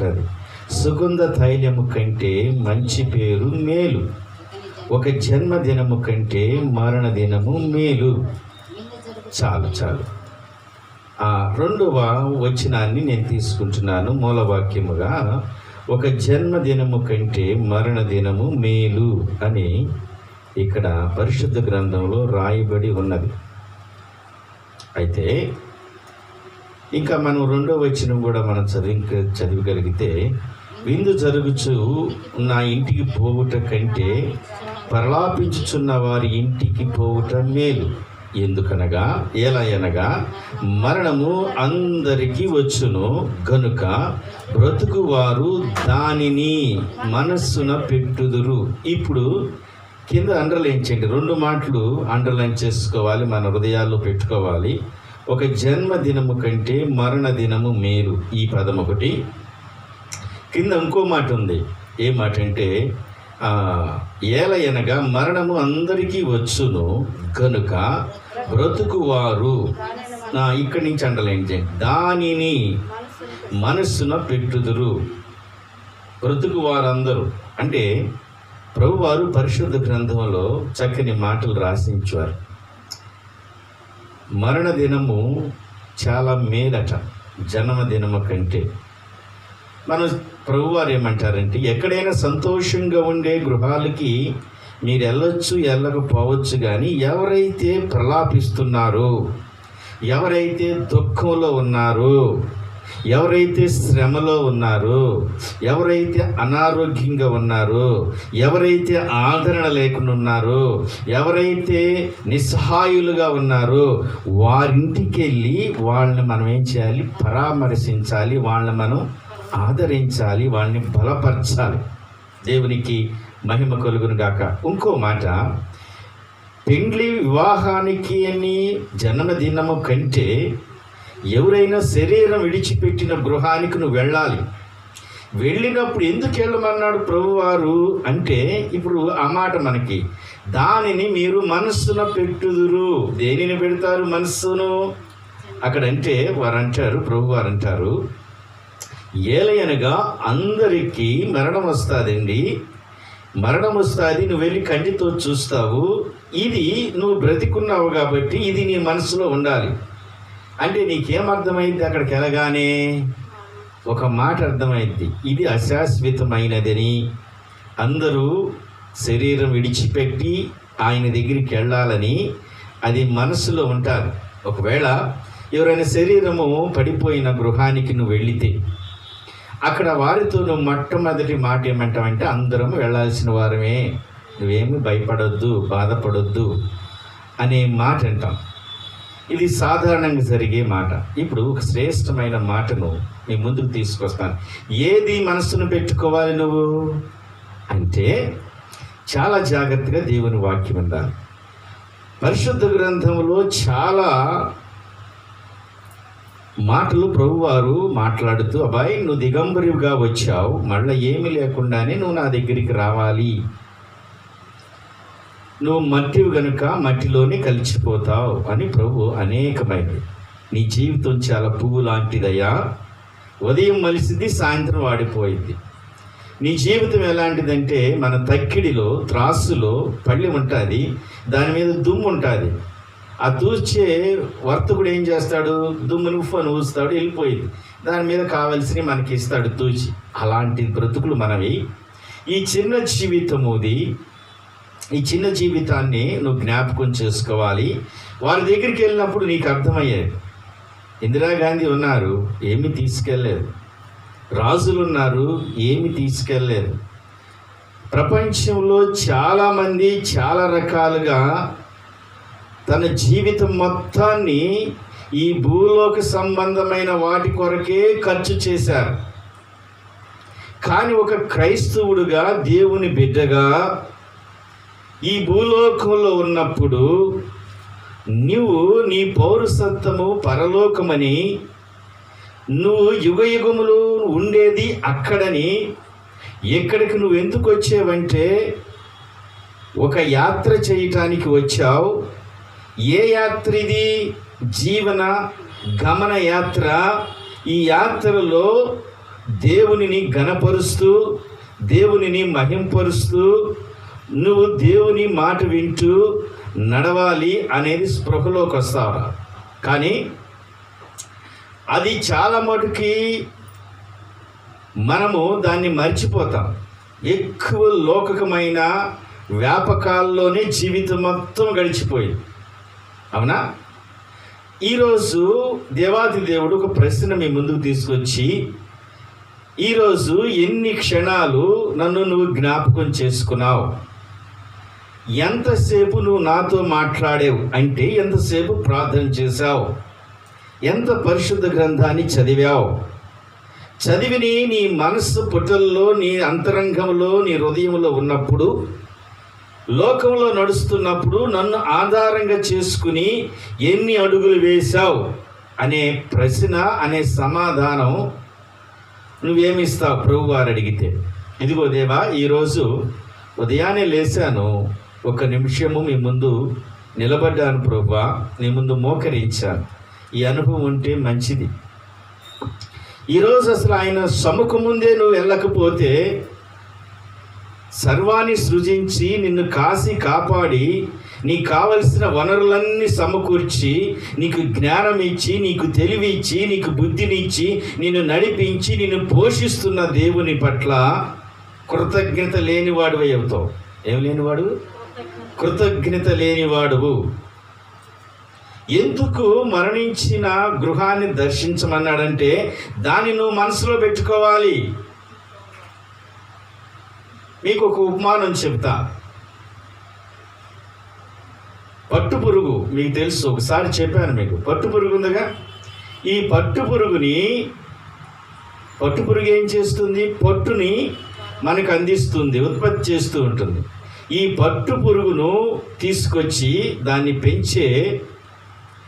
ఉంటుంది, సుగంధ తైలము కంటే మంచి పేరు మేలు, ఒక జన్మదినము కంటే మరణ దినము మేలు. చాలు చాలు. రెండవ వచనాన్ని నేను తీసుకుంటున్నాను మూలవాక్యముగా. ఒక జన్మదినము కంటే మరణ దినము మేలు అని ఇక్కడ పరిశుద్ధ గ్రంథంలో రాయబడి ఉన్నది. అయితే ఇంకా మనం రెండవ వచనం కూడా మనం చదివగలిగితే, విందు జరుగుచు నా ఇంటికి పోవుట కంటే ప్రలాపించుచున్న వారి ఇంటికి పోవుట మేలు. ఎందుకనగా ఎలాగనగా మరణము అందరికీ వచ్చును గనుక బ్రతుకు వారు దానిని మనస్సున పెట్టుదురు. ఇప్పుడు కింద అండర్లైన్ చేయండి, 2 మాటలు అండర్లైన్ చేసుకోవాలి, మన హృదయాల్లో పెట్టుకోవాలి. ఒక జన్మదినము కంటే మరణ దినము మేలు, ఈ పదం ఒకటి. కింద ఇంకో మాట ఉంది, ఏ మాట అంటే ఏలయనగా మరణము అందరికీ వచ్చును గనుక బ్రతుకువారు, ఇక్కడి నుంచి అండర్లైన్ చేయండి, దానిని మనస్సున పెట్టుదురు. బ్రతుకు వారందరూ అంటే ప్రభువారు పరిశుద్ధ గ్రంథంలో చక్కని మాటలు రాసించారు. మరణ దినము చాలా మేలట జన్మదినము కంటే. మనం ప్రభువారు ఏమంటారంటే, ఎక్కడైనా సంతోషంగా ఉండే గృహాలకి మీరు వెళ్ళొచ్చు వెళ్ళకపోవచ్చు, కానీ ఎవరైతే ప్రలాపిస్తున్నారో, ఎవరైతే దుఃఖంలో ఉన్నారో, ఎవరైతే శ్రమలో ఉన్నారో, ఎవరైతే అనారోగ్యంగా ఉన్నారో, ఎవరైతే ఆదరణ లేకుండా ఉన్నారో, ఎవరైతే నిస్సహాయులుగా ఉన్నారో, వారింటికి వెళ్ళి వాళ్ళని మనం ఏం చేయాలి? పరామర్శించాలి, వాళ్ళని మనం ఆదరించాలి, వాళ్ళని బలపరచాలి. దేవునికి మహిమ కలుగును గాక. ఇంకో మాట, పెండ్లి వివాహానికి అని జన్మదినము కంటే ఎవరైనా శరీరం విడిచిపెట్టిన గృహానికి నువ్వు వెళ్ళాలి. వెళ్ళినప్పుడు ఎందుకు వెళ్ళమన్నాడు ప్రభువారు అంటే, ఇప్పుడు ఆ మాట మనకి, దానిని మీరు మనస్సున పెట్టుదురు. దేనిని పెడతారు మనస్సును? అక్కడంటే వారు అంటారు, ప్రభువారు అంటారు, ఏలయనగా అందరికీ మరణం వస్తుందండి, మరణం వస్తుంది, నువ్వు వెళ్ళి కంటితో చూస్తావు, ఇది నువ్వు బ్రతికున్నావు కాబట్టి ఇది నీ మనసులో ఉండాలి. అంటే నీకేమర్థమైంది? అక్కడికి వెళ్ళగానే ఒక మాట అర్థమైంది, ఇది అశాశ్వతమైనదని. అందరూ శరీరం విడిచిపెట్టి ఆయన దగ్గరికి వెళ్ళాలని అది మనసులో ఉంటారు. ఒకవేళ ఎవరైనా శరీరము పడిపోయిన గృహానికి నువ్వు వెళితే అక్కడ వారితో నువ్వు మొట్టమొదటి మాట ఏమంటావంటే, అందరం వెళ్ళాల్సిన వారమే, నువ్వేమి భయపడొద్దు, బాధపడొద్దు అనే మాట అంటాం. ఇది సాధారణంగా జరిగే మాట. ఇప్పుడు ఒక శ్రేష్టమైన మాటను మీ ముందుకు తీసుకొస్తాను. ఏది మనస్సును పెట్టుకోవాలి నువ్వు అంటే, చాలా జాగ్రత్తగా దేవుని వాక్యం ఉండాలి. పరిశుద్ధ గ్రంథంలో చాలా మాటలు ప్రభువారు మాట్లాడుతూ, అబ్బాయి నువ్వు దిగంబరిగా వచ్చావు, మళ్ళీ ఏమీ లేకుండానే నువ్వు నా దగ్గరికి రావాలి, నువ్వు మట్టివి గనుక మట్టిలోనే కలిసిపోతావు అని ప్రభు అనేకమైనవి. నీ జీవితం చాలా పువ్వు లాంటిదయ్యా, ఉదయం మలిసింది సాయంత్రం వాడిపోయింది. నీ జీవితం ఎలాంటిదంటే, మన తక్కిడిలో త్రాసులో పళ్ళెం ఉంటుంది, దాని మీద దుమ్ము ఉంటుంది. ఆ దూర్చే వర్తకుడు ఏం చేస్తాడు? దుమ్మును ఉఫ్ఫను ఊస్తాడు, వెళ్ళిపోయింది. దాని మీద కావలసినవి మనకి ఇస్తాడు తూచి. అలాంటి బ్రతుకులు మనవి. ఈ చిన్న జీవితముది, ఈ చిన్న జీవితాన్ని నువ్వు జ్ఞాపకం చేసుకోవాలి. వారి దగ్గరికి వెళ్ళినప్పుడు నీకు అర్థమయ్యేది. ఇందిరాగాంధీ ఉన్నారు, ఏమీ తీసుకెళ్ళలేదు. రాజులు ఉన్నారు, ఏమీ తీసుకెళ్ళలేదు. ప్రపంచంలో చాలామంది చాలా రకాలుగా తన జీవితం మొత్తాన్ని ఈ భూలోక సంబంధమైన వాటి కొరకే ఖర్చు చేశారు. కానీ ఒక క్రైస్తవుడుగా, దేవుని బిడ్డగా ఈ భూలోకంలో ఉన్నప్పుడు నువ్వు నీ పౌరసత్వము పరలోకమని, నువ్వు యుగయుగములు ఉండేది అక్కడని, ఎక్కడికి నువ్వు ఎందుకు వచ్చావంటే ఒక యాత్ర చేయటానికి వచ్చావు. ఏ యాత్ర ఇది? జీవన గమన యాత్ర. ఈ యాత్రలో దేవునిని ఘనపరుస్తూ, దేవునిని మహింపరుస్తూ నువ్వు దేవుని మాట వింటూ నడవాలి అనేది స్పృహలోకి వస్తావా? కానీ అది చాలా మటుకి మనము దాన్ని మర్చిపోతాం. ఎక్కువ లౌకికమైన వ్యాపకాల్లోనే జీవితం మొత్తం గడిచిపోయింది. అవునా? ఈరోజు దేవాది దేవుడు ఒక ప్రశ్న మీ ముందుకు తీసుకొచ్చి, ఈరోజు ఎన్ని క్షణాలు నన్ను నువ్వు జ్ఞాపకం చేసుకున్నావు? ఎంతసేపు నువ్వు నాతో మాట్లాడావు అంటే ఎంతసేపు ప్రార్థన చేశావు? ఎంత పరిశుద్ధ గ్రంథాన్ని చదివావు? చదివిని నీ మనస్సు పుటల్లో, నీ అంతరంగంలో, నీ హృదయంలో ఉన్నప్పుడు, లోకంలో నడుస్తున్నప్పుడు నన్ను ఆధారంగా చేసుకుని ఎన్ని అడుగులు వేశావు అనే ప్రశ్న, అనే సమాధానం నువ్వేమిస్తావు ప్రభు వారు అడిగితే? ఇదిగో దేవా, ఈరోజు ఉదయాన్నే లేచాను, ఒక నిమిషము మీ ముందు నిలబడ్డాను ప్రభువా, నీ ముందు మోకరించాను. ఈ అనుభవం ఉంటే మంచిది. ఈరోజు అసలు ఆయన సముఖం ముందే నువ్వు వెళ్ళకపోతే, సర్వాన్ని సృజించి నిన్ను కాసి కాపాడి నీకు కావలసిన వనరులన్నీ సమకూర్చి నీకు జ్ఞానం ఇచ్చి, నీకు తెలివి ఇచ్చి, నీకు బుద్ధినిచ్చి, నిన్ను నడిపించి, నిన్ను పోషిస్తున్న దేవుని పట్ల కృతజ్ఞత లేనివాడు అవుతావు. ఏం లేనివాడు? కృతజ్ఞత లేనివాడువు. ఎందుకు మరణించిన గృహాన్ని దర్శించమన్నాడంటే దాన్ని నువ్వు మనసులో పెట్టుకోవాలి. మీకు ఒక ఉపమానం చెప్తా. పట్టుపురుగు మీకు తెలుసు, ఒకసారి చెప్పాను మీకు. పట్టుపురుగు ఉందిగా, ఈ పట్టుపురుగు ఏం చేస్తుంది? పట్టుని మనకు అందిస్తుంది, ఉత్పత్తి చేస్తూ ఉంటుంది. ఈ పట్టుపురుగును తీసుకొచ్చి దాన్ని పెంచే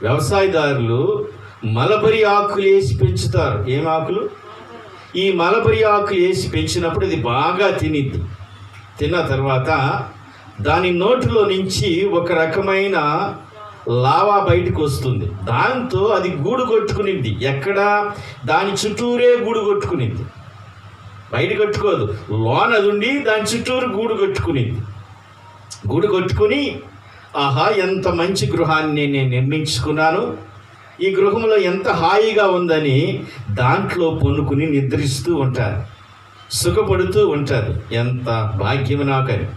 వ్యవసాయదారులు మలబరి ఆకులు వేసి పెంచుతారు. ఏం ఆకులు? ఈ మలబరి ఆకులు వేసి పెంచినప్పుడు ఇది బాగా తినిద్ది. తిన్న తర్వాత దాని నోటిలో నుంచి ఒక రకమైన లావా బయటకు వస్తుంది. దాంతో అది గూడు కొట్టుకునింది. ఎక్కడ? దాని చుట్టూరే గూడు కొట్టుకునింది, బయట కట్టుకోదు. లోన అది ఉండి దాని చుట్టూరు గూడు కొట్టుకునింది. గూడు కొట్టుకుని, ఆహా, ఎంత మంచి గృహాన్ని నేను నిర్మించుకున్నాను, ఈ గృహంలో ఎంత హాయిగా ఉందని దాంట్లో పొన్నుకుని నిద్రిస్తూ ఉంటారు, సుఖపడుతూ ఉంటారు. ఎంత భాగ్యం నాకని.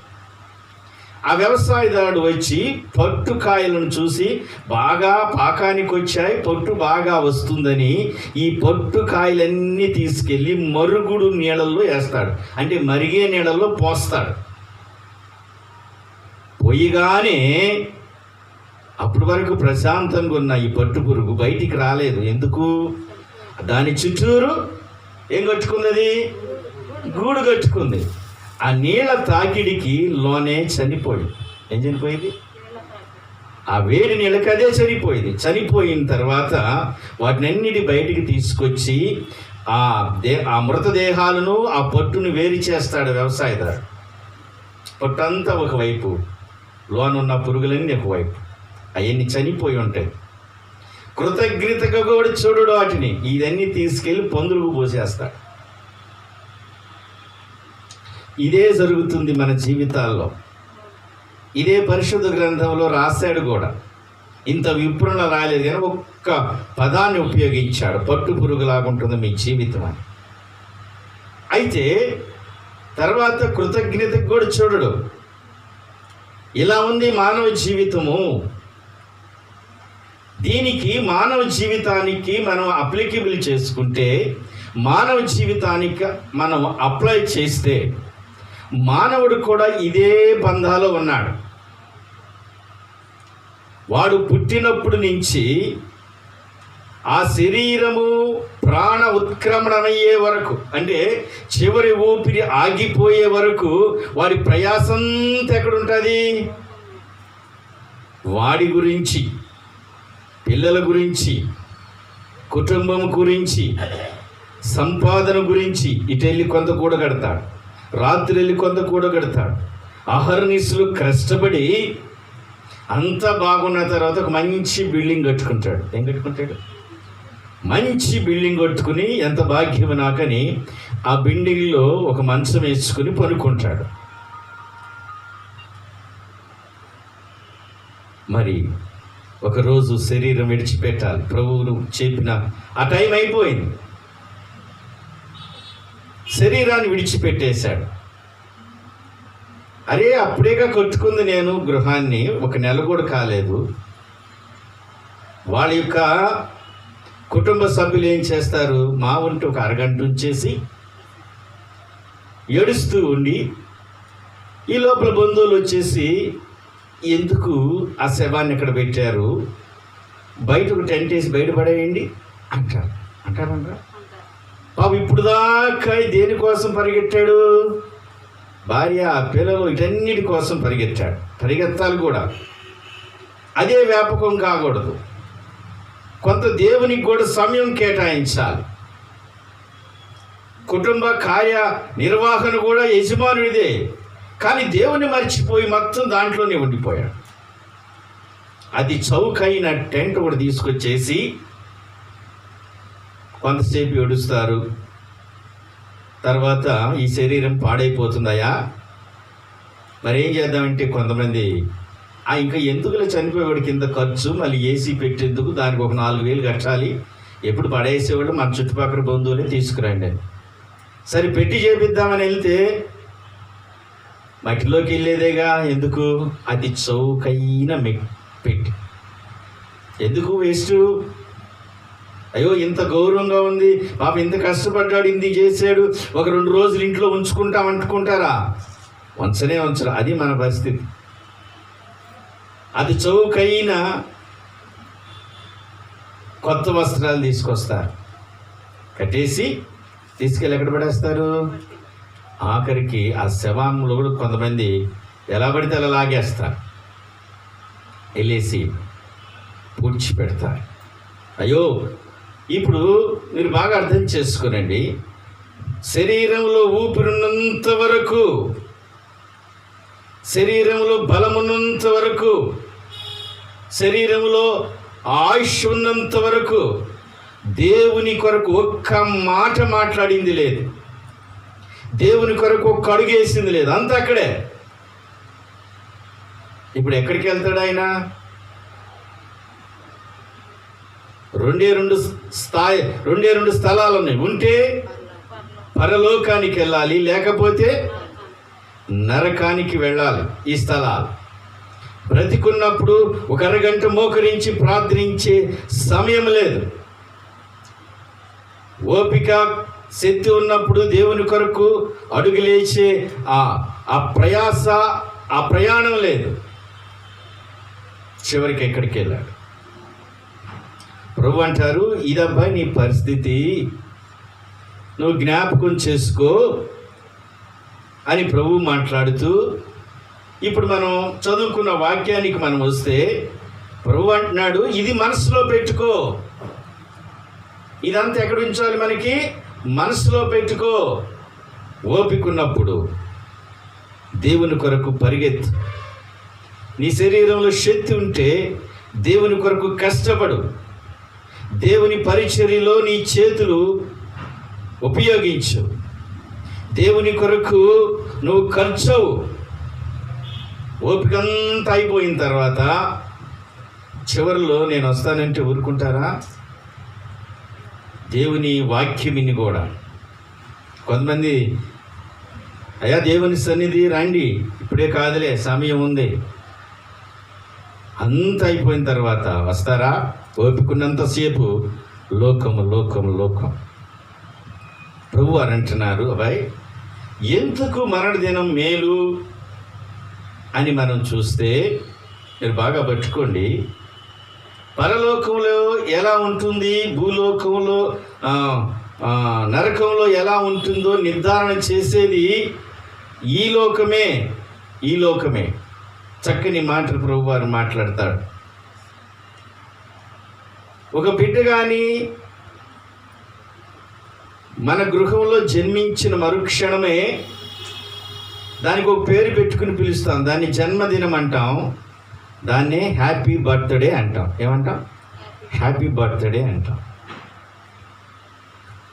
ఆ వ్యవసాయదారుడు వచ్చి పట్టుకాయలను చూసి, బాగా పాకానికి వచ్చాయి, పొట్టు బాగా వస్తుందని ఈ పట్టుకాయలన్నీ తీసుకెళ్ళి మరుగుడు నీళ్ళల్లో వేస్తాడు. అంటే మరిగే నీళ్ళల్లో పోస్తాడు. పోయిగానే అప్పటి వరకు ప్రశాంతంగా ఉన్న ఈ పట్టుపురుగు బయటికి రాలేదు. ఎందుకు? దాని చుట్టూరు ఏం కట్టుకున్నది? గూడు కట్టుకుంది. ఆ నీళ్ళ తాకిడికి లోనే చనిపోయింది. ఏం చనిపోయింది? ఆ వేడి నీళ్ళకి అదే చనిపోయింది. చనిపోయిన తర్వాత వాటినన్నిటి బయటికి తీసుకొచ్చి ఆ మృతదేహాలను, ఆ పట్టును వేరు చేస్తాడు వ్యవసాయదారు. పొట్టంతా ఒకవైపు, లోనున్న పురుగులన్నీ ఒకవైపు, అవన్నీ చనిపోయి ఉంటాయి. కృతజ్ఞతగా కూడా చూడు వాటిని. ఇదన్నీ తీసుకెళ్ళి పందులకు పోసేస్తాడు. ఇదే జరుగుతుంది మన జీవితాల్లో. ఇదే పరిశుద్ధ గ్రంథంలో రాశాడు కూడా. ఇంత వివరణ రాలేదు కానీ ఒక్క పదాన్ని ఉపయోగించాడు, పట్టు పురుగులాగుంటుంది మీ జీవితం అని. అయితే తర్వాత కృతజ్ఞతకు కూడా చూడడు. ఇలా ఉంది మానవ జీవితము. దీనికి మానవ జీవితానికి మనం అప్లికబుల్ చేసుకుంటే, మానవ జీవితానికి మనం అప్లై చేస్తే, మానవుడు కూడా ఇదే బంధాలో ఉన్నాడు. వాడు పుట్టినప్పుడు నుంచి ఆ శరీరము ప్రాణ ఉత్క్రమణమయ్యే వరకు, అంటే చివరి ఊపిరి ఆగిపోయే వరకు వాడి ప్రయాసంతా ఎక్కడుంటుంది? వాడి గురించి, పిల్లల గురించి, కుటుంబం గురించి, సంపాదన గురించి. ఇటు వెళ్ళి కొంత కూడగడతాడు, రాత్రి వెళ్ళి కొంత కూడగడతాడు. అహర్నిశలు కష్టపడి అంతా బాగున్న తర్వాత ఒక మంచి బిల్డింగ్ కట్టుకుంటాడు. ఏం కట్టుకుంటాడు? మంచి బిల్డింగ్ కట్టుకుని ఎంత భాగ్యం నాకని ఆ బిల్డింగ్లో ఒక మంచం వేసుకుని పనుకుంటాడు. మరి ఒకరోజు శరీరం విడిచిపెట్టాలి. ప్రభువును చెప్పిన ఆ టైం అయిపోయింది. శరీరాన్ని విడిచిపెట్టేశాడు. అరే, అప్పుడేగా కట్టుకుంది నేను గృహాన్ని, ఒక నెల కూడా కాలేదు. వాళ్ళ యొక్క కుటుంబ సభ్యులు ఏం చేస్తారు, మా వంటి ఒక అరగంట ఉంచేసి ఏడుస్తూ ఉండి, ఈ లోపల బంధువులు వచ్చేసి ఎందుకు ఆ శవాన్ని ఇక్కడ పెట్టారు, బయట ఒక టెంట్ వేసి బయటపడేయండి అంటారంట. బాబు ఇప్పుడు దాకా దేనికోసం పరిగెట్టాడు, భార్య పిల్లలు ఇటన్నిటి కోసం పరిగెత్తాడు. పరిగెత్తాలి కూడా, అదే వ్యాపకం కాకూడదు. కొంత దేవునికి కూడా సమయం కేటాయించాలి. కుటుంబ కార్య నిర్వహణ కూడా యజమానుడిదే, కానీ దేవుని మర్చిపోయి మొత్తం దాంట్లోనే ఉండిపోయాడు. అది చౌకైన టెంట్ కూడా తీసుకొచ్చేసి కొంతసేపు ఏడుస్తారు. తర్వాత ఈ శరీరం పాడైపోతుందయా, మరి ఏం చేద్దామంటే కొంతమంది ఇంకా ఎందుకులే చనిపోయేవాడికి కింద ఖర్చు, మళ్ళీ ఏసీ పెట్టేందుకు దానికి ఒక 4,000 కట్టాలి, ఎప్పుడు పడేసేవాళ్ళు మన చుట్టుపక్కల బంధువులే తీసుకురండి అని. సరే పెట్టి చేపిద్దామని వెళ్తే మట్టిలోకి వెళ్ళేదేగా, ఎందుకు, అది చౌకైన పెట్టి, ఎందుకు వేస్ట్. అయ్యో ఇంత గౌరవంగా ఉంది, పాప ఇంత కష్టపడ్డాడు, ఇంది చేశాడు, ఒక 2 రోజులు ఇంట్లో ఉంచుకుంటారా? ఉంచనే ఉంచరు. అది మన పరిస్థితి. అది చౌకైన కొత్త వస్త్రాలు తీసుకొస్తారు, కట్టేసి తీసుకెళ్ళి ఎక్కడ పడేస్తారు. ఆఖరికి ఆ శవంలో కూడా కొంతమంది ఎలా పడితే అలా లాగేస్తారు, వెళ్ళేసి పూడ్చి పెడతారు. అయ్యో, ఇప్పుడు మీరు బాగా అర్థం చేసుకోనండి, శరీరంలో ఊపిరిన్నంత వరకు, శరీరంలో బలమున్నంత వరకు, శరీరంలో ఆయుష్ ఉన్నంత వరకు దేవుని కొరకు ఒక్క మాట మాట్లాడింది లేదు, దేవుని కొరకు ఒక్క అడుగు వేసింది లేదు, అంతా అక్కడే. ఇప్పుడు ఎక్కడికి వెళ్తాడు ఆయన? 2 స్థలాలు ఉన్నాయి. ఉంటే పరలోకానికి వెళ్ళాలి, లేకపోతే నరకానికి వెళ్ళాలి. ఈ స్థలాలు బ్రతికున్నప్పుడు ఒక అరగంట మోకరించి ప్రార్థించే సమయం లేదు. ఓపిక శక్తి ఉన్నప్పుడు దేవుని కొరకు అడుగులేసే ఆ ప్రయాస, ఆ ప్రయాణం లేదు. చివరికి ఎక్కడికి వెళ్ళాడు? ప్రభు అంటారు, ఇదబ్బా నీ పరిస్థితి, నువ్వు జ్ఞాపకం చేసుకో అని ప్రభు మాట్లాడుతూ, ఇప్పుడు మనం చదువుకున్న వాక్యానికి మనం వస్తే ప్రభు అంటున్నాడు, ఇది మనసులో పెట్టుకో. ఇదంతా ఎక్కడ ఉంచాలి? మనకి మనసులో పెట్టుకో. ఓపికన్నప్పుడు దేవుని కొరకు పరిగెత్తు. నీ శరీరంలో శక్తి ఉంటే దేవుని కొరకు కష్టపడు. దేవుని పరిచర్యలో నీ చేతులు ఉపయోగించు. దేవుని కొరకు నువ్వు ఖర్చవు. ఓపికంతా అయిపోయిన తర్వాత చివరిలో నేను వస్తానంటే ఊరుకుంటారా? దేవుని వాక్యమిని కూడా కొంతమంది, అయ్యా దేవుని సన్నిధి రండి, ఇప్పుడే కాదులే, సమయం ఉంది, అంత అయిపోయిన తర్వాత వస్తారా? ఓపికన్నంతసేపు లోకం. ప్రభు అని అంటున్నారు, అబ్బాయి ఎందుకు మరణ దినం మేలు అని మనం చూస్తే, మీరు బాగా పట్టుకోండి, పరలోకంలో ఎలా ఉంటుంది, భూలోకంలో నరకంలో ఎలా ఉంటుందో నిర్ధారణ చేసేది ఈ లోకమే. చక్కని మాటలు ప్రభు వారు మాట్లాడతాడు. ఒక బిడ్డ కానీ మన గృహంలో జన్మించిన మరుక్షణమే దానికి ఒక పేరు పెట్టుకుని పిలుస్తాం. దాన్ని జన్మదినం అంటాం, దాన్నే హ్యాపీ బర్త్డే అంటాం. ఏమంటాం? హ్యాపీ బర్త్డే అంటాం.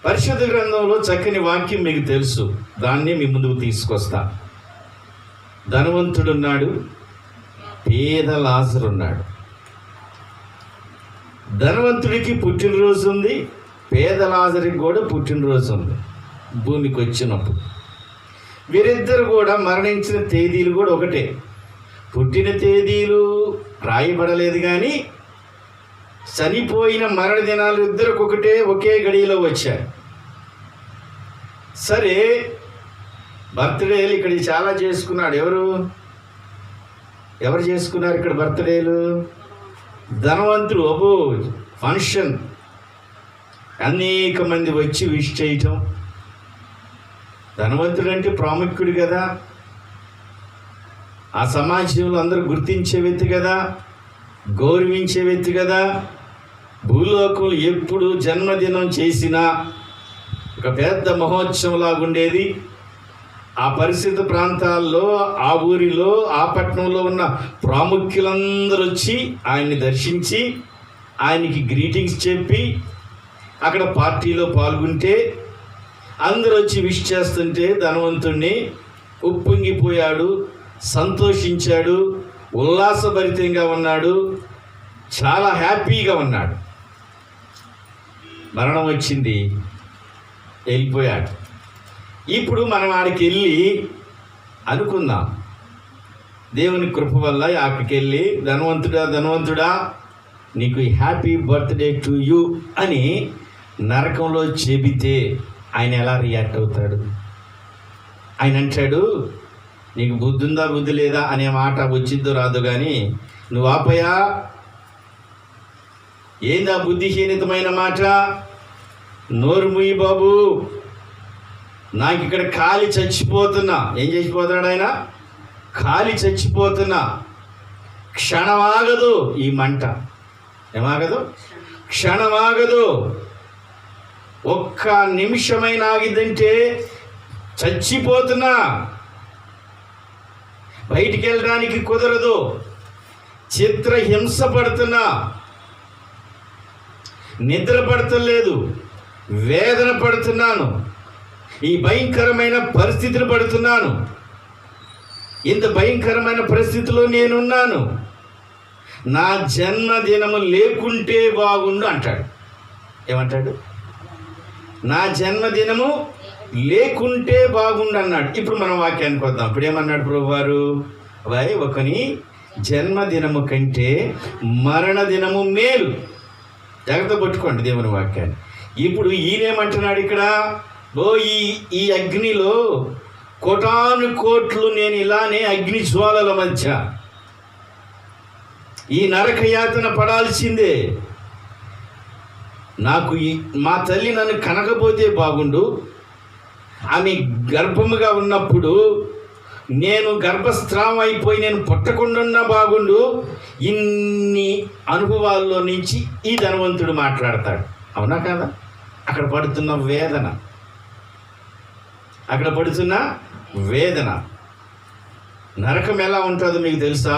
పరిశుద్ధ గ్రంథంలో చక్కని వాక్యం మీకు తెలుసు, దాన్ని మీ ముందుకు తీసుకొస్తా. ధనవంతుడున్నాడు, పేద లాజరున్నాడు. ధనవంతుడికి పుట్టినరోజు ఉంది, పేద లాజరికి కూడా పుట్టినరోజు ఉంది. భూమికి వచ్చినప్పుడు వీరిద్దరు కూడా మరణించిన తేదీలు కూడా ఒకటే. పుట్టిన తేదీలు రాయబడలేదు, కానీ చనిపోయిన మరణ దినాలు ఇద్దరికి ఒకటే, ఒకే గడియలో వచ్చాయి. సరే, బర్త్డేలు ఇక్కడ చాలా చేసుకున్నాడు. ఎవరు చేసుకున్నారు ఇక్కడ బర్త్డేలు? ధనవంతుడు. అబ్బో, ఫంక్షన్, అనేక మంది వచ్చి విష్ చేయటం. ధనవంతుడు అంటే ప్రాముఖ్యుడు కదా, ఆ సమాజంలో అందరూ గుర్తించే వ్యక్తి కదా, గౌరవించే వ్యక్తి కదా. భూలోకంలో ఎప్పుడు జన్మదినం చేసినా ఒక పెద్ద మహోత్సవంలాగా ఉండేది. ఆ పరిస్థితి ప్రాంతాల్లో, ఆ ఊరిలో, ఆ పట్టణంలో ఉన్న ప్రాముఖ్యులందరూ వచ్చి ఆయన్ని దర్శించి ఆయనకి గ్రీటింగ్స్ చెప్పి అక్కడ పార్టీలో పాల్గొంటే అందరూ వచ్చి విష్ చేస్తుంటే ధనవంతుణ్ణి ఉప్పొంగిపోయాడు, సంతోషించాడు, ఉల్లాసభరితంగా ఉన్నాడు, చాలా హ్యాపీగా ఉన్నాడు. మరణం వచ్చింది, వెళ్ళిపోయాడు. ఇప్పుడు మనం ఆడికి వెళ్ళి అనుకుందాం, దేవుని కృప వల్ల అక్కడికి వెళ్ళి ధనవంతుడా నీకు హ్యాపీ బర్త్డే టు యూ అని నరకంలో చెబితే ఆయన ఎలా రియాక్ట్ అవుతాడు? ఆయన అంటాడు, నీకు బుద్ధి ఉందా బుద్ధి లేదా అనే మాట వచ్చిద్దో రాదు, కానీ నువ్వు ఆపయా, ఏందా బుద్ధిహీనితమైన మాట, నోరు ముయ్యి బాబు, నాకు ఇక్కడ కాలి చచ్చిపోతున్నా. ఏం చచ్చిపోతున్నాడు ఆయన? కాలి చచ్చిపోతున్నా, క్షణమాగదు ఈ మంట. ఏమాగదు? క్షణమాగదు. ఒక్క నిమిషమైన ఆగిద్దంటే చచ్చిపోతున్నా, బయటికి వెళ్ళడానికి కుదరదు, చిత్రహింస పడుతున్నా, నిద్ర పడతలేదు, వేదన పడుతున్నాను, ఈ భయంకరమైన పరిస్థితిని పడుతున్నాను, ఇంత భయంకరమైన పరిస్థితిలో నేనున్నాను, నా జన్మదినము లేకుంటే బాగుండు అంటాడు. ఏమంటాడు? నా జన్మదినము లేకుంటే బాగుండు అన్నాడు. ఇప్పుడు మనం వాక్యానికి వద్దాం. ఇప్పుడు ఏమన్నాడు ప్రభువారు? అబ్బాయి, ఒకని జన్మదినము కంటే మరణ దినము మేలు. జాగ్రత్త పట్టుకోండి దేవుని వాక్యాన్ని. ఇప్పుడు ఈయనేమంటున్నాడు ఇక్కడ? ఈ అగ్నిలో కోటాను కోట్లు నేను ఇలానే అగ్ని జ్వాలల మధ్య ఈ నరక యాతన పడాల్సిందే. నాకు మా తల్లి నన్ను కనకపోతే బాగుండు, ఆమె గర్భముగా ఉన్నప్పుడు నేను గర్భస్రావం అయిపోయి నేను పుట్టకుండా బాగుండు. ఇన్ని అనుభవాల్లో నుంచి ఈ ధనవంతుడు మాట్లాడతాడు. అవునా కదా? అక్కడ పడుతున్న వేదన, అక్కడ పడుతున్న వేదన. నరకం ఎలా ఉంటుందో మీకు తెలుసా?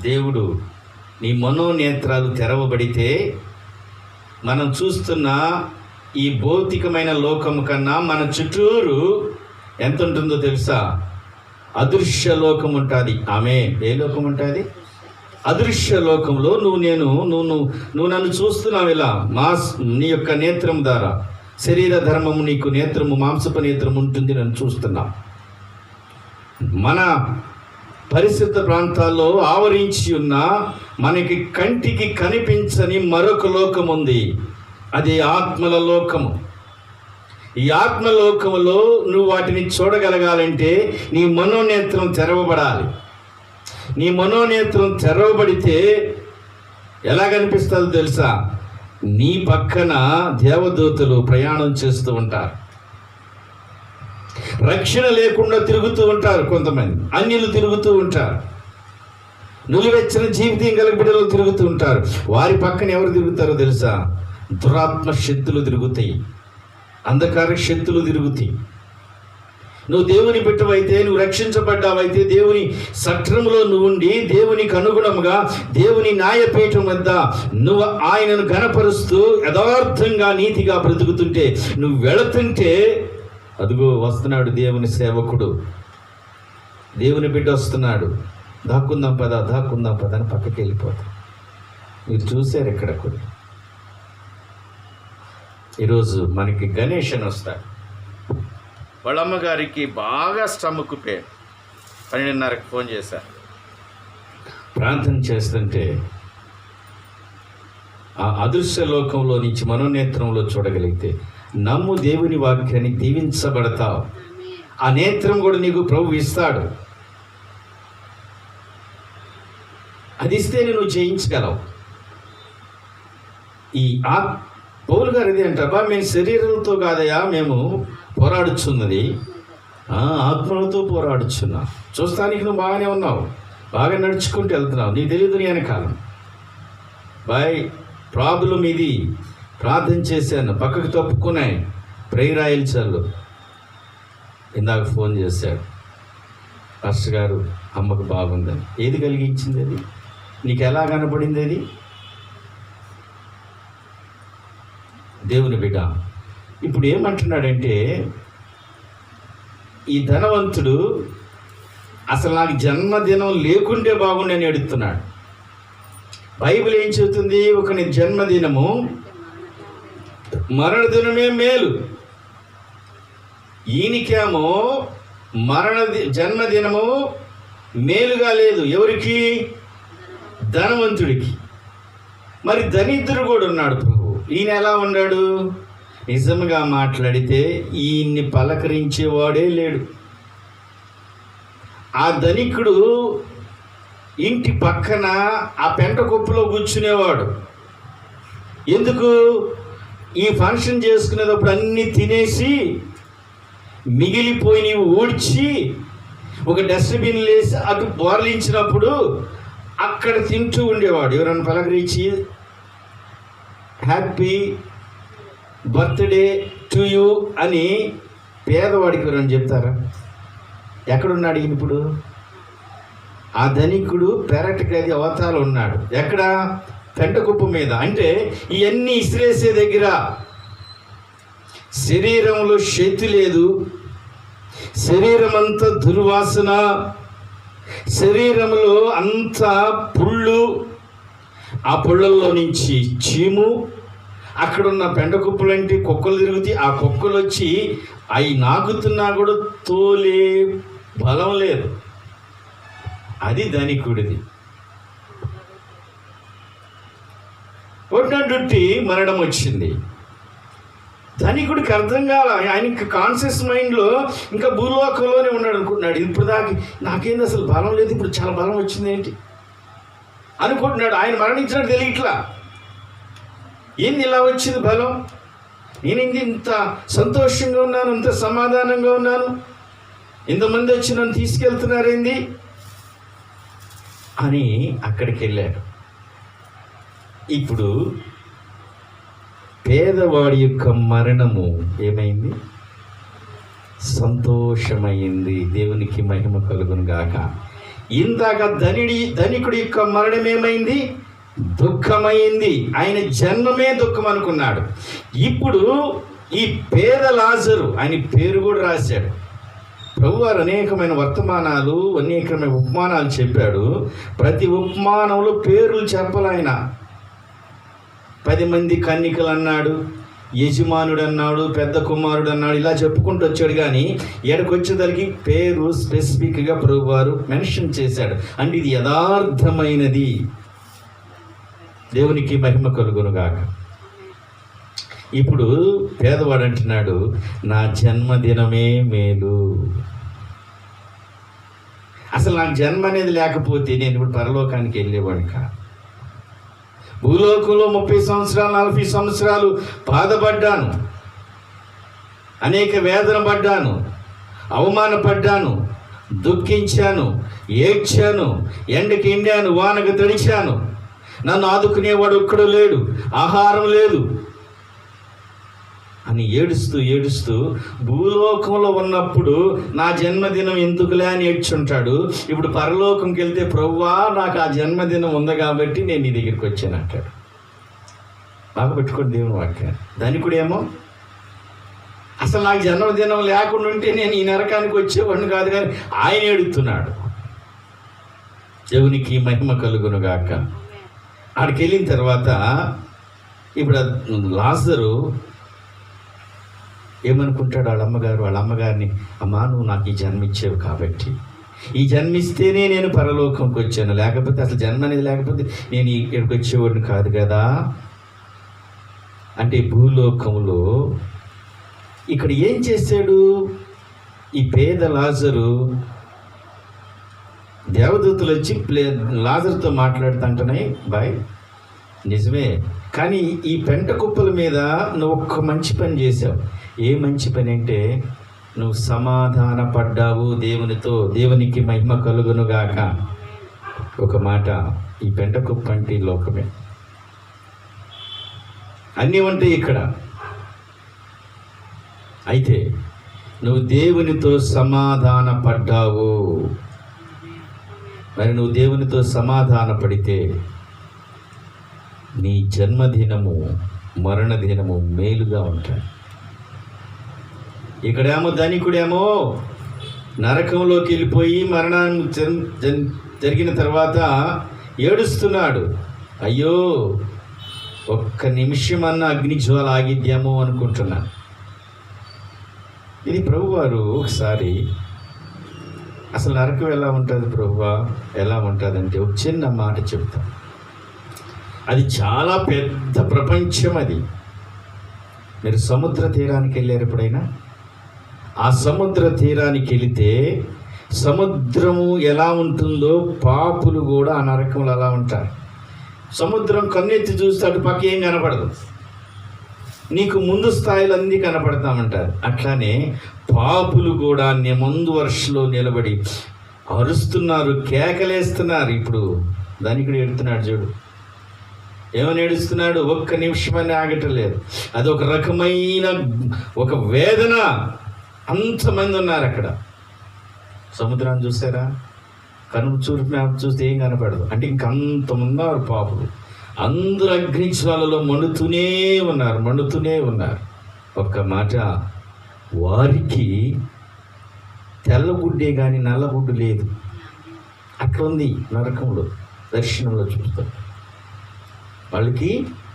దేవుడు నీ మనోనేత్రాలు తెరవబడితే మనం చూస్తున్న ఈ భౌతికమైన లోకము కన్నా మన చుట్టూరు ఎంత ఉంటుందో తెలుసా? అదృశ్య లోకం ఉంటుంది. ఆమె ఏ లోకం ఉంటుంది? అదృశ్య లోకంలో నువ్వు నన్ను చూస్తున్నావు ఇలా, నీ యొక్క నేత్రం ద్వారా. శరీర ధర్మము నీకు నేత్రము, మాంసపు నేత్రము ఉంటుంది, నన్ను చూస్తున్నావు. మన పరిశుద్ధ ప్రాంతాల్లో ఆవరించి ఉన్న మనకి కంటికి కనిపించని మరొక లోకం ఉంది. అది ఆత్మల లోకము. ఈ ఆత్మలోకములో నువ్వు వాటిని చూడగలగాలంటే నీ మనోనేత్రం తెరవబడాలి. నీ మనోనేత్రం తెరవబడితే ఎలా కనిపిస్తుందో తెలుసా? నీ పక్కన దేవదూతలు ప్రయాణం చేస్తూ ఉంటారు. రక్షణ లేకుండా తిరుగుతూ ఉంటారు కొంతమంది, అన్యులు తిరుగుతూ ఉంటారు, నులివెచ్చని జీవితం కలిగి బిడ్డలు తిరుగుతూ ఉంటారు. వారి పక్కన ఎవరు తిరుగుతారో తెలుసా? దురాత్మ శక్తులు తిరుగుతాయి, అంధకార శక్తులు తిరుగుతాయి. నువ్వు దేవుని బిడ్డవైతే, నువ్వు రక్షించబడ్డావైతే, దేవుని సత్రములో నువ్వు ఉండి దేవునికి అనుగుణముగా దేవుని న్యాయపీఠం వద్ద నువ్వు ఆయనను ఘనపరుస్తూ యథార్థంగా నీతిగా బ్రతుకుతుంటే, నువ్వు వెళుతుంటే అదిగో వస్తున్నాడు దేవుని సేవకుడు, దేవుని బిడ్డ వస్తున్నాడు, దాక్కుందాం పద అని పక్కకి వెళ్ళిపోతాం. మీరు చూశారు ఇక్కడ కొన్ని. ఈరోజు మనకి గణేష్ అని వస్తాడు. వాళ్ళ అమ్మగారికి బాగా స్టమక్ పెయిన్, 12:30కి ఫోన్ చేశారు. ప్రార్థన చేస్తుంటే ఆ అదృశ్య లోకంలో నుంచి మనోనేత్రంలో చూడగలిగితే, నమ్ము దేవుని వాక్యాన్ని దీవించబడతావు. ఆ నేత్రం కూడా నీకు ప్రభు ఇస్తాడు. అది ఇస్తేనే నువ్వు జయించగలవు. ఈ పౌలు గారు ఇది అంటారా, మేము శరీరంతో కాదయా మేము పోరాడుచున్నది, ఆత్మలతో పోరాడుచున్నా. చూస్తానికి నువ్వు బాగానే ఉన్నావు, బాగా నడుచుకుంటూ వెళ్తున్నావు, నీకు తెలియదు నీ వెనకాలం. బాయ్ ప్రాబ్లం ఇది, ప్రార్థన చేశాను, పక్కకు తప్పుకున్నాయి, ప్రేయర్ ఆయిల్ చల్లు. ఇందాక ఫోన్ చేశాడు, పాస్టర్ గారు అమ్మకు బాగుందని. ఏది కలిగించింది అది? నీకు ఎలా కనపడింది అది? దేవుని బిడ్డ ఇప్పుడు ఏమంటున్నాడంటే, ఈ ధనవంతుడు అసలు నాకు జన్మదినం లేకుంటే బాగుండని ఎడుతున్నాడు. బైబిల్ ఏం చెబుతుంది? ఒకని జన్మదినము మరణదినమే మేలు. ఈయనకేమో జన్మదినము మేలుగా లేదు. ఎవరికి? ధనవంతుడికి. మరి దరిద్రుడు కూడా ఉన్నాడు ప్రభు. ఈయన ఎలా ఉన్నాడు? నిజంగా మాట్లాడితే ఈయన్ని పలకరించేవాడే లేడు. ఆ ధనికుడు ఇంటి పక్కన ఆ పెంట కుప్పలో కూర్చునేవాడు. ఎందుకు? ఈ ఫంక్షన్ చేసుకునేటప్పుడు అన్నీ తినేసి మిగిలిపోయి ఊడ్చి ఒక డస్ట్బిన్ వేసి అటు బోర్లించినప్పుడు అక్కడ తింటూ ఉండేవాడు. ఎవరైనా పలకరించి హ్యాపీ బర్త్డే టు యూ అని పేదవాడికి ఎవరైనా చెప్తారా? ఎక్కడున్నాడు ఈయన ఇప్పుడు? ఆ ధనికుడు పెరటి గది అవతాలు ఉన్నాడు. ఎక్కడ? పెంట కుప్ప మీద. అంటే ఇవన్నీ ఇసిరేసే దగ్గర శరీరంలో శక్తి లేదు, శరీరం అంతా దుర్వాసన, శరీరంలో అంతా పుళ్ళు, ఆ పుళ్ళల్లో నుంచి చీము, అక్కడున్న పెంట కుప్పలంటే కుక్కలు తిరుగుతాయి, ఆ కుక్కలు వచ్చి అవి నాకుతున్నా కూడా తోలే బలం లేదు. అది ధనికుడిది. ఒడ్డుంటి మరణం వచ్చింది. ధనికుడికి అర్థం కాల. ఆయనకి కాన్షియస్ మైండ్లో ఇంకా భూలోకంలోనే ఉన్నాడు అనుకుంటున్నాడు. ఇప్పుడు దాకా నాకేంది అసలు బలం లేదు, ఇప్పుడు చాలా బలం వచ్చింది ఏంటి అనుకుంటున్నాడు. ఆయన మరణించినట్టు తెలియట్లా. ఏంది ఇలా వచ్చింది బలం? నేనేంది ఇంత సంతోషంగా ఉన్నాను, ఇంత సమాధానంగా ఉన్నాను, ఇంతమంది వచ్చి నన్ను తీసుకెళ్తున్నారేంది అని అక్కడికి వెళ్ళాడు. ఇప్పుడు పేదవాడి యొక్క మరణము ఏమైంది? సంతోషమైంది. దేవునికి మహిమ కలుగును గాక. ఇందాక ధనికుడి యొక్క మరణం ఏమైంది? దుఃఖమైంది. ఆయన జన్మమే దుఃఖం అనుకున్నాడు. ఇప్పుడు ఈ పేద లాజరు, ఆయన పేరు కూడా రాశాడు. ప్రభువారు అనేకమైన వర్తమానాలు, అనేకమైన ఉపమానాలు చెప్పాడు. ప్రతి ఉపమానంలో పేర్లు చెప్పాలయన. 10 మంది కన్నికలు అన్నాడు, యజమానుడు అన్నాడు, పెద్ద కుమారుడు అన్నాడు, ఇలా చెప్పుకుంటూ వచ్చాడు. కానీ ఎక్కడికొచ్చేదానికి పేరు స్పెసిఫిక్గా ప్రభువారు మెన్షన్ చేశాడు. అంటే ఇది యథార్థమైనది. దేవునికి మహిమ కలుగునుగాక. ఇప్పుడు పేదవాడు అంటున్నాడు, నా జన్మదినమే మేలు. అసలు నాకు జన్మ అనేది లేకపోతే నేను ఇప్పుడు పరలోకానికి వెళ్ళేవాడిని కాదు. భూలోకంలో 30 సంవత్సరాలు 40 సంవత్సరాలు బాధపడ్డాను, అనేక వేదన పడ్డాను, అవమానపడ్డాను, దుఃఖించాను, ఏడ్చాను, ఎండకి ఎండాను, వానకు తడిచాను. నన్ను ఆదుకునేవాడు ఒక్కడు లేడు, ఆహారం లేదు. అని ఏడుస్తూ ఏడుస్తూ భూలోకంలో ఉన్నప్పుడు నా జన్మదినం ఎందుకులే అని ఏడ్చుంటాడు. ఇప్పుడు పరలోకంకి వెళ్తే ప్రభువా నాకు ఆ జన్మదినం ఉంది కాబట్టి నేను నీ దగ్గరికి వచ్చాను అంటాడు. బాగా పెట్టుకోండి దేవుని వాక్యాన్ని. ధనికుడేమో అసలు నాకు జన్మదినం లేకుండా ఉంటే నేను ఈ నరకానికి వచ్చేవాడిని కాదు, కానీ ఆయన ఏడుతున్నాడు. దేవునికి మహిమ కలుగును గాక. ఆడికి వెళ్ళిన తర్వాత ఇప్పుడు లాజరు ఏమనుకుంటాడు, వాళ్ళ అమ్మగారిని, అమ్మా నువ్వు నాకు ఈ జన్మిచ్చేవు కాబట్టి, ఈ జన్మిస్తేనే నేను పరలోకంకి వచ్చాను, లేకపోతే అసలు జన్మ అనేది లేకపోతే నేను ఇక్కడికి వచ్చేవాడిని కాదు కదా. అంటే భూలోకంలో ఇక్కడ ఏం చేశాడు ఈ పేద లాజరు? దేవదూతలు వచ్చి లాజరుతో మాట్లాడుతుంటున్నాయి, బాయ్ నిజమే, కానీ ఈ పెంట కుప్పల మీద నువ్వు ఒక్క మంచి పని చేసావు. ఏ మంచి పని అంటే నువ్వు సమాధాన పడ్డావు దేవునితో. దేవునికి మహిమ కలుగునుగాక. ఒక మాట, ఈ పెంట కుప్ప అంటే ఈ లోకమే, అన్నీ ఉంటాయి ఇక్కడ. అయితే నువ్వు దేవునితో సమాధాన పడ్డావు. మరి నువ్వు దేవునితో సమాధాన పడితే నీ జన్మదినము మరణదినము మేలుగా ఉంటాయి. ఇక్కడేమో ధనికుడేమో నరకంలోకి వెళ్ళిపోయి మరణాన్ని జరిగిన తర్వాత ఏడుస్తున్నాడు. అయ్యో ఒక్క నిమిషం అన్న అగ్నిజ్వాల ఆగిద్యామో అనుకుంటున్నాను. ఇది ప్రభువారు ఒకసారి అసలు నరకం ఎలా ఉంటుంది ప్రభువా, ఎలా ఉంటుందంటే ఒక చిన్న మాట చెప్తాను. అది చాలా పెద్ద ప్రపంచం. అది మీరు సముద్ర తీరానికి వెళ్ళారు ఎప్పుడైనా? ఆ సముద్ర తీరానికి వెళితే సముద్రము ఎలా ఉంటుందో పాపులు కూడా ఆ నరకంలో అలా ఉంటారు. సముద్రం కన్నెత్తి చూస్తే అటు పక్క ఏం కనపడదు, నీకు ముందు స్థాయిలో అన్నీ కనపడతామంటారు. అట్లానే పాపులు కూడా ముందు వరుసలో నిలబడి అరుస్తున్నారు, కేకలేస్తున్నారు. ఇప్పుడు ధనికుడు ఏడుతున్నాడు చూడు, ఏమని ఏడుస్తున్నాడు? ఒక్క నిమిషమని ఆగటం లేదు. అది ఒక రకమైన ఒక వేదన. అంతమంది ఉన్నారు అక్కడ. సముద్రాన్ని చూసారా? కనుమ చూస్తే ఏం కనపడదు. అంటే ఇంకంత ఉన్నారు పాపులు. అందరూ అగ్నిజ్వాలలో మండుతూనే ఉన్నారు. ఒక్క మాట, వారికి తెల్లగుడ్డే కానీ నల్లగుడ్డు లేదు. అట్లుంది నరకంలో. దర్శనంలో చూస్తాం వాళ్ళకి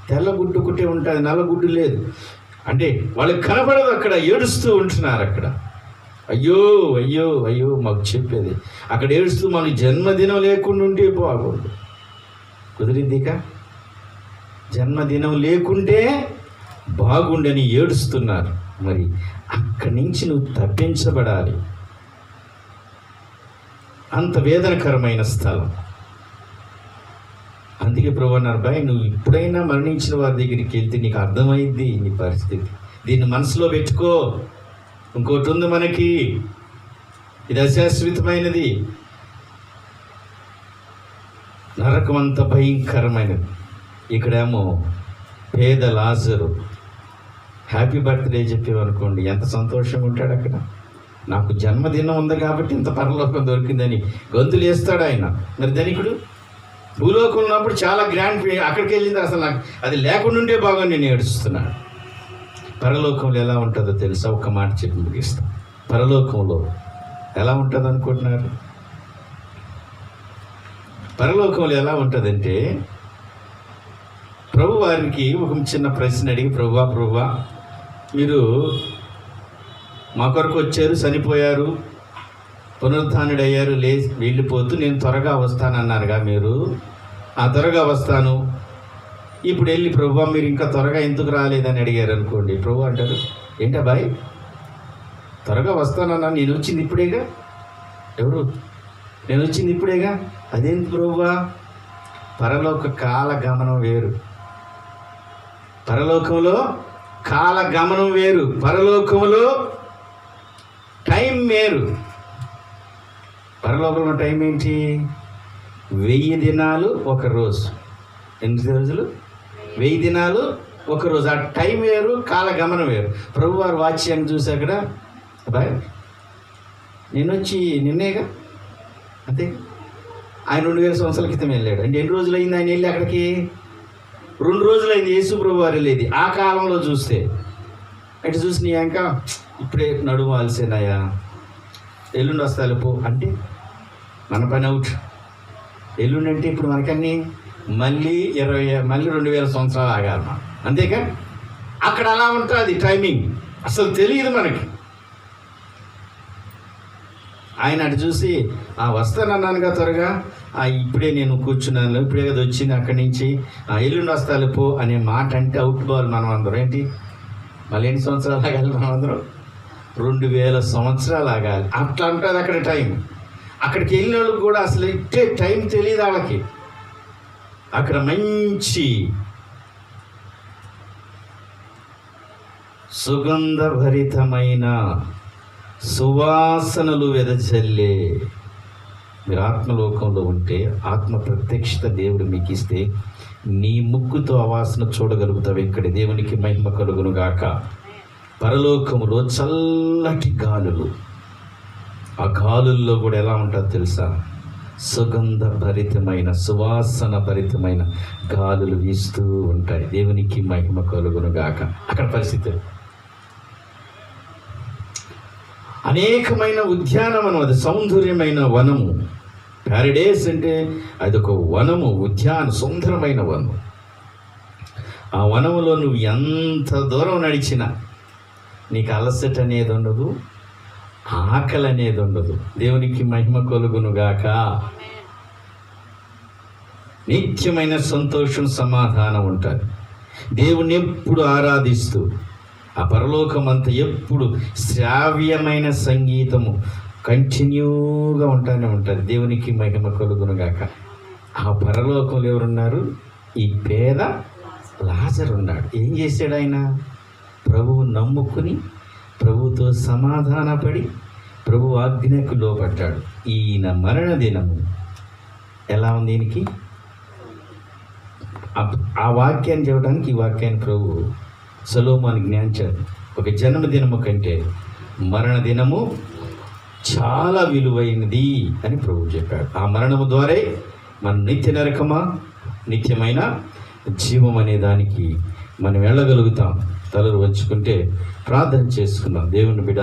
తెల్లగుడ్డు ఒకటే ఉంటుంది, నల్లగుడ్డు లేదు. అంటే వాళ్ళకి కనపడదు. అక్కడ ఏడుస్తూ ఉంటున్నారు. అక్కడ అయ్యో అయ్యో అయ్యో మాకు చెప్పేది. అక్కడ ఏడుస్తూ మన జన్మదినం లేకుండా ఉంటే బాగుండు. కుదిరిందిక జన్మదినం లేకుంటే బాగుండని ఏడుస్తున్నారు. మరి అక్కడి నుంచి నువ్వు తప్పించబడాలి. అంత వేదనకరమైన స్థలం. అందుకే ప్రభు అన్నారు, బాయ్ నువ్వు ఇప్పుడైనా మరణించిన వారి దగ్గరికి వెళ్తే నీకు అర్థమైంది నీ పరిస్థితి. దీన్ని మనసులో పెట్టుకో. ఇంకోటి ఉంది మనకి, ఇది అశాశ్వతమైనది. నరకం అంత భయంకరమైనది. ఇక్కడేమో పేద లాజరు హ్యాపీ బర్త్డే చెప్పేవనుకోండి, ఎంత సంతోషంగా ఉంటాడు అక్కడ. నాకు జన్మదినం ఉంది కాబట్టి ఇంత పరలోకం దొరికిందని గొంతులు వేస్తాడు ఆయన. మరి ధనికుడు భూలోకం ఉన్నప్పుడు చాలా గ్రాండ్, అక్కడికి వెళ్ళింది అసలు నాకు అది లేకుండా ఉండే బాగా నేను ఏడుస్తున్నాడు. పరలోకంలో ఎలా ఉంటుందో తెలుసా? ఒక్క మాట చెప్పి ముగిస్తాం. పరలోకంలో ఎలా ఉంటుంది అనుకుంటున్నారు? పరలోకంలో ఎలా ఉంటుందంటే, ప్రభు వారికి ఒక చిన్న ప్రశ్న అడిగి, ప్రభువా మీరు మా కొరకు వచ్చారు, చనిపోయారు, పునరుత్థానుడయ్యారు, వెళ్ళిపోతూ నేను త్వరగా వస్తానన్నారుగా మీరు. ఆ త్వరగా వస్తాను, ఇప్పుడు వెళ్ళి ప్రభువా మీరు ఇంకా త్వరగా ఎందుకు రాలేదని అడిగారు అనుకోండి. ప్రభు అంటారు, ఏంటా బాయ్ త్వరగా వస్తానన్నా, నేను వచ్చింది ఇప్పుడేగా. ఎవరు? నేను వచ్చింది ఇప్పుడేగా. అదేంటి ప్రభువా? పరలోక కాల గమనం వేరు, పరలోకంలో కాల గమనం వేరు, పరలోకంలో టైం వేరు. పరలోకంలో టైం ఏంటి? 1000 దినాలు ఒక రోజు. ఎన్ని రోజులు? 1000 దినాలు ఒకరోజు ఆ టైం వేరు, కాలగమనం వేరు. ప్రభు వారు వాచ్యాన్ని చూసి అక్కడ బాయ్ నేను వచ్చి నిన్నేగా అంతే. ఆయన 2000 సంవత్సరాల క్రితం వెళ్ళాడు అంటే ఎన్ని రోజులు అయింది ఆయన వెళ్ళి అక్కడికి? 2 రోజులైంది యేసు ప్రభు వారు వెళ్ళేది. ఆ కాలంలో చూస్తే అటు చూసి నీ ఇంకా ఇప్పుడే నడుము అలసేనాయా, ఎల్లుండి వస్తాను పో అంటే మన పని అవుట్. ఎల్లుండి అంటే ఇప్పుడు మనకన్నీ మళ్ళీ 2000 సంవత్సరాలు ఆగాలి మనం, అంతేకా? అక్కడ అలా ఉంటుంది టైమింగ్, అసలు తెలియదు మనకి. ఆయన అటు చూసి వస్తానన్నానుగా త్వరగా, ఇప్పుడే నేను కూర్చున్నాను, ఇప్పుడే కదా వచ్చింది అక్కడి నుంచి, ఎల్లుండి వస్తాను పో అనే మాట అంటే అవుట్ బాల్. మనం అందరం ఏంటి మళ్ళీ ఎన్ని సంవత్సరాలు ఆగాలి? మనం అందరం 2000 సంవత్సరాలు ఆగాలి. అట్లా ఉంటుంది అక్కడ టైం. అక్కడికి వెళ్ళిన వాళ్ళకి కూడా అసలు ఇట్టే టైం తెలియదు వాళ్ళకి. అక్కడ మంచి సుగంధభరితమైన సువాసనలు వెదజల్లే, మీరు ఆత్మలోకంలో ఉంటే ఆత్మ ప్రత్యక్షత దేవుడు మీకు ఇస్తే నీ ముక్కుతో ఆ వాసన చూడగలుగుతావు. ఇక్కడ దేవునికి మహిమ కలుగును గాక. పరలోకములో చల్లటి గాలులు, ఆ గాలుల్లో కూడా ఎలా ఉంటుందో తెలుసా? సుగంధ భరితమైన సువాసన భరితమైన గాలులు వీస్తూ ఉంటాయి. దేవునికి మహిమ కలుగును గాక. అక్కడ పరిస్థితులు అనేకమైన ఉద్యానవనం, అది సౌందర్యమైన వనము. ప్యారడైస్ అంటే అదొక వనము, ఉద్యాన సుందరమైన వనం. ఆ వనములో నువ్వు ఎంత దూరం నడిచినా నీకు అలసట అనేది ఉండదు, ఆకలి అనేది ఉండదు. దేవునికి మహిమ కలుగును గాక. నిత్యమైన సంతోషం, సమాధానం ఉంటుంది. దేవుని ఎప్పుడు ఆరాధిస్తూ ఆ పరలోకం అంతా ఎప్పుడు శ్రావ్యమైన సంగీతము కంటిన్యూగా ఉంటానే ఉంటుంది. దేవునికి మహిమ కలుగును గాక. ఆ పరలోకంలో ఎవరున్నారు? ఈ పేద లాజరు ఉన్నాడు. ఏం చేశాడు ఆయన? ప్రభువు నమ్ముకుని ప్రభువుతో సమాధానపడి ప్రభు ఆజ్ఞకు లోపడ్డాడు. ఈయన మరణ దినము ఎలా ఉంది దీనికి? ఆ వాక్యాన్ని చెప్పడానికి ఈ వాక్యాన్ని ప్రభు సొలొమోను జ్ఞానించాడు. ఒక జన్మదినము కంటే మరణ దినము చాలా విలువైనది అని ప్రభు చెప్పాడు. ఆ మరణము ద్వారా మన నిత్య నరకమా నిత్యమైన జీవం అనే దానికి మనం వెళ్ళగలుగుతాం. తలలు వంచుకుంటే ప్రార్థన చేసుకుందాం. దేవుని బిడ్డ